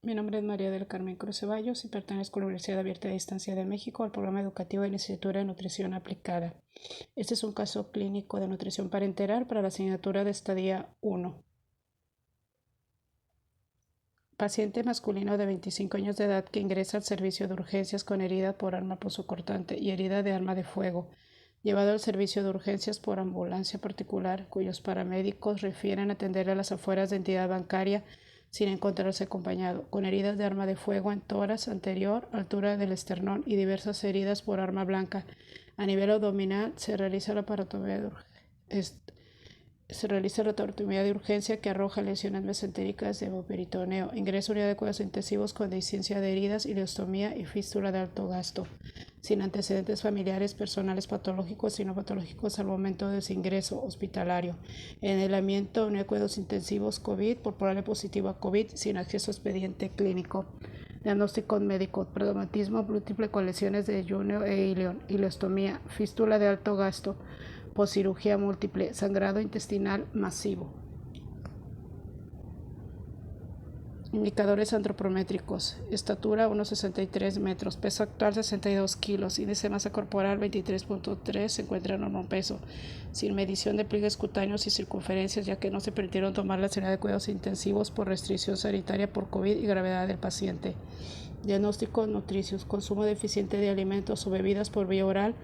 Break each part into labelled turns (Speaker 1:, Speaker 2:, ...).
Speaker 1: Mi nombre es María del Carmen Cruz Ceballos y pertenezco a la Universidad Abierta de Distancia de México al programa educativo de licenciatura de nutrición aplicada. Este es un caso clínico de nutrición parenteral para la asignatura de estadía 1. Paciente masculino de 25 años de edad que ingresa al servicio de urgencias con herida por arma punzocortante y herida de arma de fuego, llevado al servicio de urgencias por ambulancia particular, cuyos paramédicos refieren atender a las afueras de entidad bancaria sin encontrarse acompañado, con heridas de arma de fuego en tórax anterior, altura del esternón y diversas heridas por arma blanca. A nivel abdominal se realiza la tortomía de urgencia que arroja lesiones mesentéricas de hemoperitoneo. Ingreso a unidad de cuidados intensivos con dehiscencia de heridas, ileostomía y fístula de alto gasto, sin antecedentes familiares, personales patológicos y no patológicos al momento de su ingreso hospitalario. En aislamiento, unidad de cuidados intensivos COVID por probable positivo a COVID, sin acceso a expediente clínico. Diagnóstico médico: traumatismo múltiple con lesiones de yuneo e ilion, ileostomía, fístula de alto gasto, poscirugía múltiple, sangrado intestinal masivo. Indicadores antropométricos: estatura 1,63 metros, peso actual 62 kilos, índice de masa corporal 23.3, se encuentra en normal peso, sin medición de pliegues cutáneos y circunferencias, ya que no se permitieron tomar la unidad de cuidados intensivos por restricción sanitaria por COVID y gravedad del paciente. Diagnóstico nutricios: consumo deficiente de alimentos o bebidas por vía oral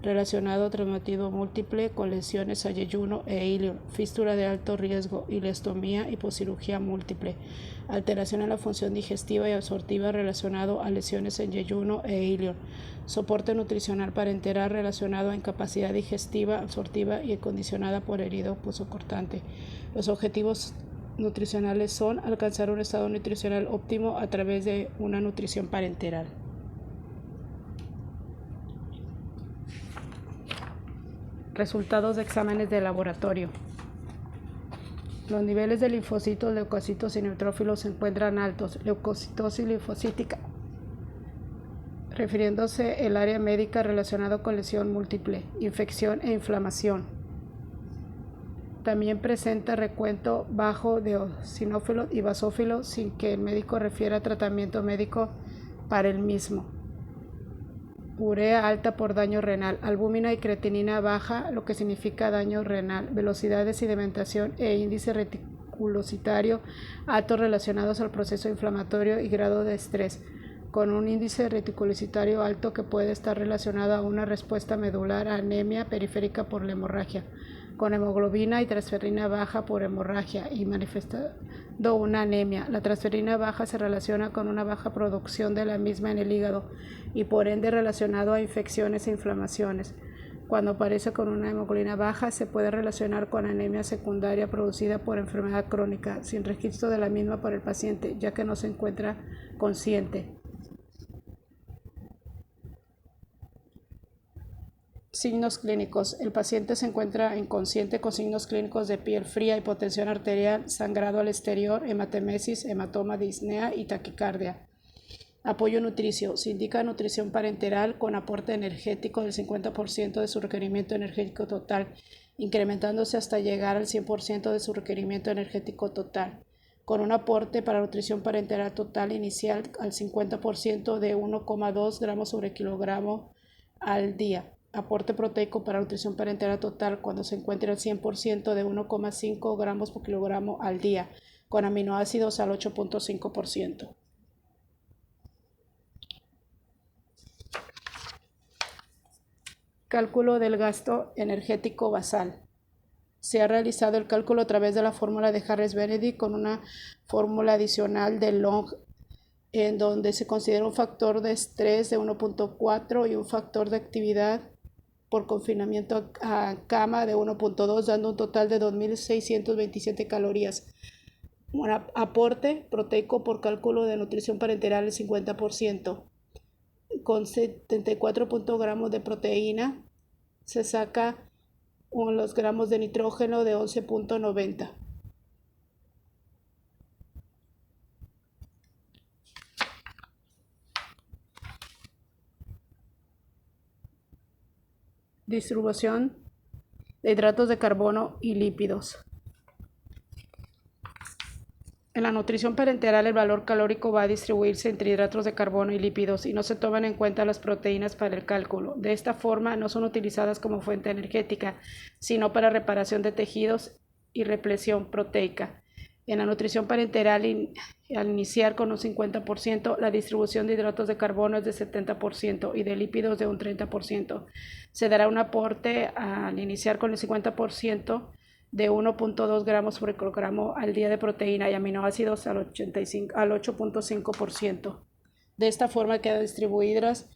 Speaker 1: relacionado a traumatismo múltiple con lesiones a yeyuno e ilion, fístula de alto riesgo, ileostomía y poscirugía múltiple, alteración en la función digestiva y absortiva relacionado a lesiones en yeyuno e ilion, soporte nutricional parenteral relacionado a incapacidad digestiva, absortiva y condicionada por herido punzocortante. Los objetivos nutricionales son alcanzar un estado nutricional óptimo a través de una nutrición parenteral. Resultados de exámenes de laboratorio. Los niveles de linfocitos, leucocitos y neutrófilos se encuentran altos. Leucocitosis linfocítica, refiriéndose el área médica relacionada con lesión múltiple, infección e inflamación. También presenta recuento bajo de eosinófilos y basófilos sin que el médico refiera tratamiento médico para el mismo. Urea alta por daño renal, albúmina y creatinina baja, lo que significa daño renal, velocidad de sedimentación e índice reticulocitario altos relacionados al proceso inflamatorio y grado de estrés, con un índice reticulocitario alto que puede estar relacionado a una respuesta medular a anemia periférica por la hemorragia, con hemoglobina y transferrina baja por hemorragia y manifestando una anemia. La transferrina baja se relaciona con una baja producción de la misma en el hígado y por ende relacionado a infecciones e inflamaciones. Cuando aparece con una hemoglobina baja se puede relacionar con anemia secundaria producida por enfermedad crónica, sin registro de la misma por el paciente, ya que no se encuentra consciente. Signos clínicos: el paciente se encuentra inconsciente con signos clínicos de piel fría, hipotensión arterial, sangrado al exterior, hematemesis, hematoma, disnea y taquicardia. Apoyo nutricio: se indica nutrición parenteral con aporte energético del 50% de su requerimiento energético total, incrementándose hasta llegar al 100% de su requerimiento energético total, con un aporte para nutrición parenteral total inicial al 50% de 1,2 gramos sobre kilogramo al día. Aporte proteico para nutrición parenteral total cuando se encuentre al 100% de 1,5 gramos por kilogramo al día, con aminoácidos al 8.5%. Cálculo del gasto energético basal. Se ha realizado el cálculo a través de la fórmula de Harris-Benedict con una fórmula adicional de Long, en donde se considera un factor de estrés de 1.4 y un factor de actividad por confinamiento a cama de 1.2, dando un total de 2.627 calorías. Un aporte proteico por cálculo de nutrición parenteral el 50%. Con 74 gramos de proteína se saca los gramos de nitrógeno de 11.90. Distribución de hidratos de carbono y lípidos. En la nutrición parenteral el valor calórico va a distribuirse entre hidratos de carbono y lípidos y no se toman en cuenta las proteínas para el cálculo. De esta forma no son utilizadas como fuente energética, sino para reparación de tejidos y repleción proteica. En la nutrición parenteral, al iniciar con un 50%, la distribución de hidratos de carbono es de 70% y de lípidos de un 30%. Se dará un aporte al iniciar con el 50% de 1.2 gramos por kilogramo al día de proteína y aminoácidos al 8.5%. De esta forma quedan distribuidas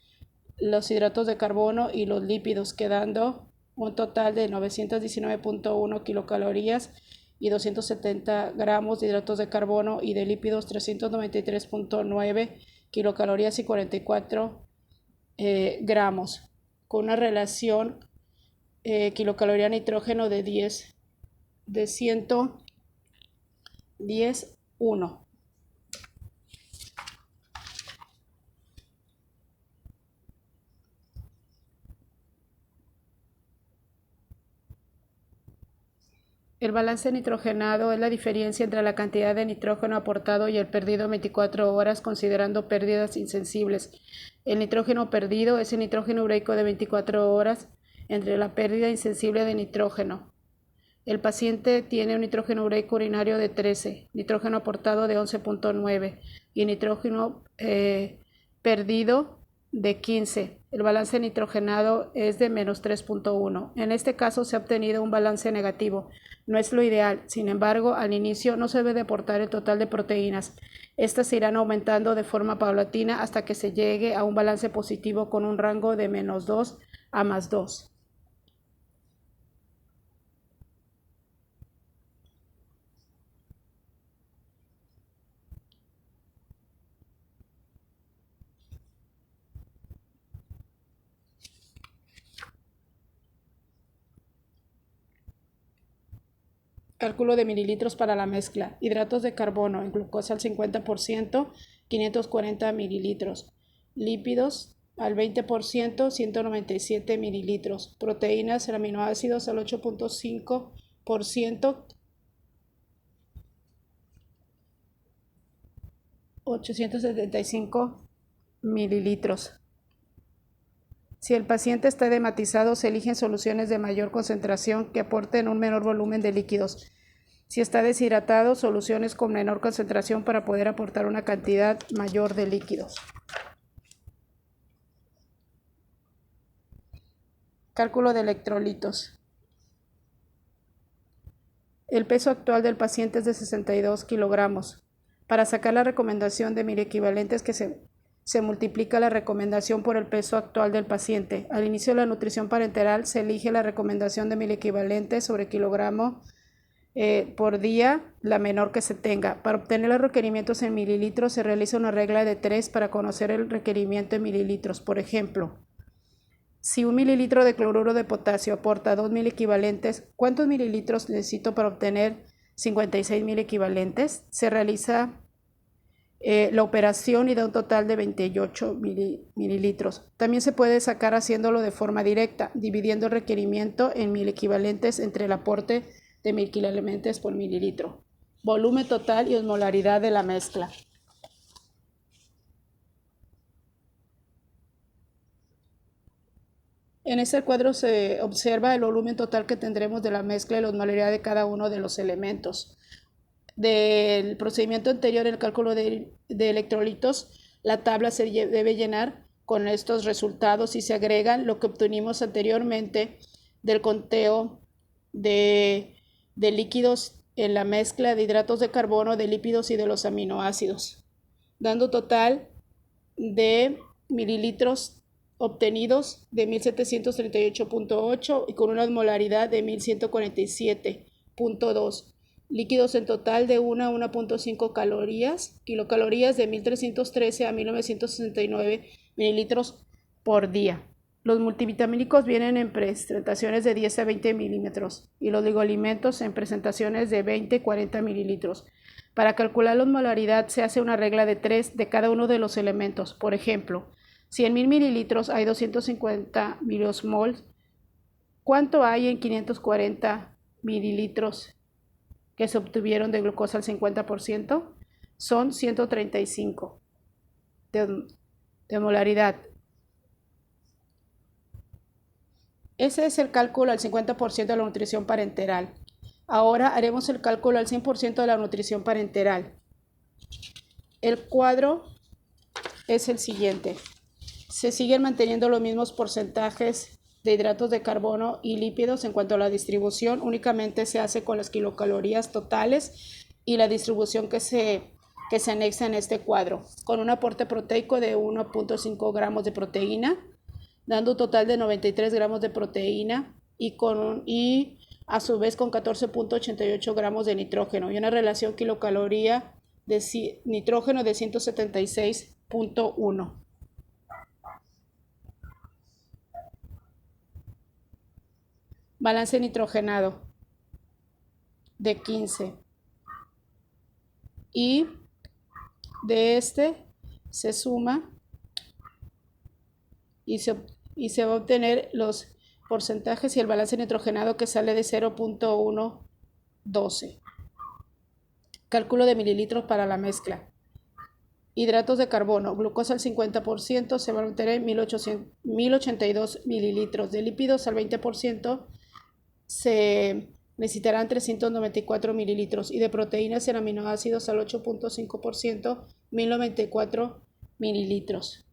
Speaker 1: los hidratos de carbono y los lípidos, quedando un total de 919.1 kilocalorías y 270 gramos de hidratos de carbono y de lípidos 393.9 kilocalorías y 44 gramos, con una relación kilocaloría nitrógeno de 110:1. El balance nitrogenado es la diferencia entre la cantidad de nitrógeno aportado y el perdido en 24 horas, considerando pérdidas insensibles. El nitrógeno perdido es el nitrógeno ureico de 24 horas entre la pérdida insensible de nitrógeno. El paciente tiene un nitrógeno ureico urinario de 13, nitrógeno aportado de 11.9 y nitrógeno perdido de 15. El balance nitrogenado es de menos 3.1. En este caso se ha obtenido un balance negativo. No es lo ideal, sin embargo, al inicio no se debe de aportar el total de proteínas. Estas irán aumentando de forma paulatina hasta que se llegue a un balance positivo con un rango de menos 2 a más 2. Cálculo de mililitros para la mezcla. Hidratos de carbono en glucosa al 50%, 540 mililitros. Lípidos al 20%, 197 mililitros. Proteínas en aminoácidos al 8.5%, 875 mililitros. Si el paciente está edematizado, se eligen soluciones de mayor concentración que aporten un menor volumen de líquidos. Si está deshidratado, soluciones con menor concentración para poder aportar una cantidad mayor de líquidos. Cálculo de electrolitos. El peso actual del paciente es de 62 kilogramos. Para sacar la recomendación de miliequivalentes que se multiplica la recomendación por el peso actual del paciente. Al inicio de la nutrición parenteral se elige la recomendación de miliequivalentes sobre kilogramo por día, la menor que se tenga. Para obtener los requerimientos en mililitros se realiza una regla de 3 para conocer el requerimiento en mililitros. Por ejemplo, si 1 mililitro de cloruro de potasio aporta 2 miliequivalentes, ¿cuántos mililitros necesito para obtener 56 miliequivalentes? Se realiza la operación y da un total de 28 mililitros. También se puede sacar haciéndolo de forma directa, dividiendo el requerimiento en miliequivalentes entre el aporte de miliequivalentes por mililitro. Volumen total y osmolaridad de la mezcla. En este cuadro se observa el volumen total que tendremos de la mezcla y la osmolaridad de cada uno de los elementos. Del procedimiento anterior, el cálculo de electrolitos, la tabla se debe llenar con estos resultados y se agregan lo que obtuvimos anteriormente del conteo de líquidos en la mezcla de hidratos de carbono, de lípidos y de los aminoácidos, dando total de mililitros obtenidos de 1738.8 y con una osmolaridad de 1147.2. Líquidos en total de 1 a 1.5 kilocalorías de 1313 a 1969 mililitros por día. Los multivitamínicos vienen en presentaciones de 10 a 20 milímetros y los oligoelementos en presentaciones de 20 a 40 mililitros. Para calcular la osmolaridad se hace una regla de 3 de cada uno de los elementos. Por ejemplo, si en 1000 mililitros hay 250 miliosmols, ¿cuánto hay en 540 mililitros que se obtuvieron de glucosa al 50%? son 135 de molaridad. Ese es el cálculo al 50% de la nutrición parenteral. Ahora haremos el cálculo al 100% de la nutrición parenteral. El cuadro es el siguiente. Se siguen manteniendo los mismos porcentajes de hidratos de carbono y lípidos en cuanto a la distribución. Únicamente se hace con las kilocalorías totales y la distribución que se anexa en este cuadro, con un aporte proteico de 1.5 gramos de proteína, dando un total de 93 gramos de proteína y a su vez con 14.88 gramos de nitrógeno y una relación kilocaloría de nitrógeno de 176.1. Balance nitrogenado de 15. Y de este se suma y se va a obtener los porcentajes y el balance nitrogenado que sale de 0.112. Cálculo de mililitros para la mezcla. Hidratos de carbono, glucosa al 50%, se van a obtener 1082 mililitros. De lípidos al 20% se necesitarán 394 mililitros. Y de proteínas en aminoácidos al 8.5%, 1094 mililitros.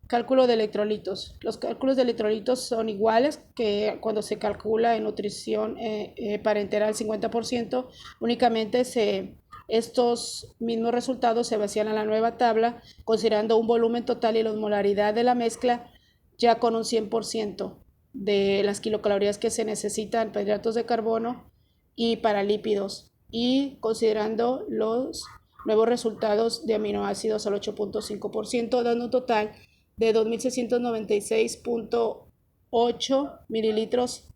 Speaker 1: Cálculo de electrolitos. Los cálculos de electrolitos son iguales que cuando se calcula en nutrición parenteral 50%. Únicamente estos mismos resultados se vacían a la nueva tabla, considerando un volumen total y la osmolaridad de la mezcla, ya con un 100% de las kilocalorías que se necesitan para hidratos de carbono y para lípidos, y considerando los nuevos resultados de aminoácidos al 8.5%, dando un total de 2.696.8 mililitros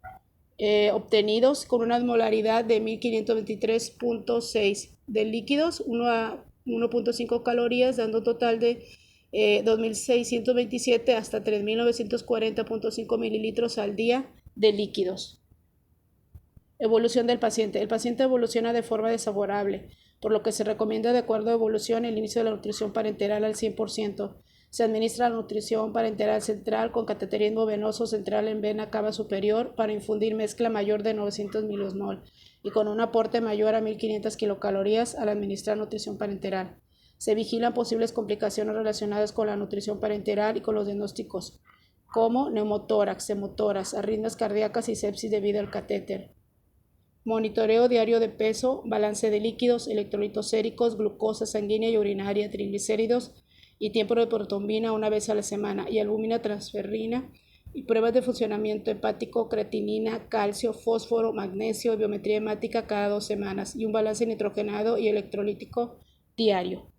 Speaker 1: obtenidos con una osmolaridad de 1.523.6 de líquidos, 1 a 1.5 calorías, dando un total de 2.627 hasta 3.940.5 mililitros al día de líquidos. Evolución del paciente. El paciente evoluciona de forma desfavorable, por lo que se recomienda de acuerdo a evolución el inicio de la nutrición parenteral al 100%. Se administra la nutrición parenteral central con cateterismo venoso central en vena cava superior para infundir mezcla mayor de 900 milosmol y con un aporte mayor a 1.500 kilocalorías al administrar nutrición parenteral. Se vigilan posibles complicaciones relacionadas con la nutrición parenteral y con los diagnósticos como neumotórax, hemotoras, arritmias cardíacas y sepsis debido al catéter. Monitoreo diario de peso, balance de líquidos, electrolitos séricos, glucosa sanguínea y urinaria, triglicéridos y tiempo de protrombina una vez a la semana y albúmina transferrina y pruebas de funcionamiento hepático, creatinina, calcio, fósforo, magnesio, biometría hemática cada 2 semanas y un balance nitrogenado y electrolítico diario.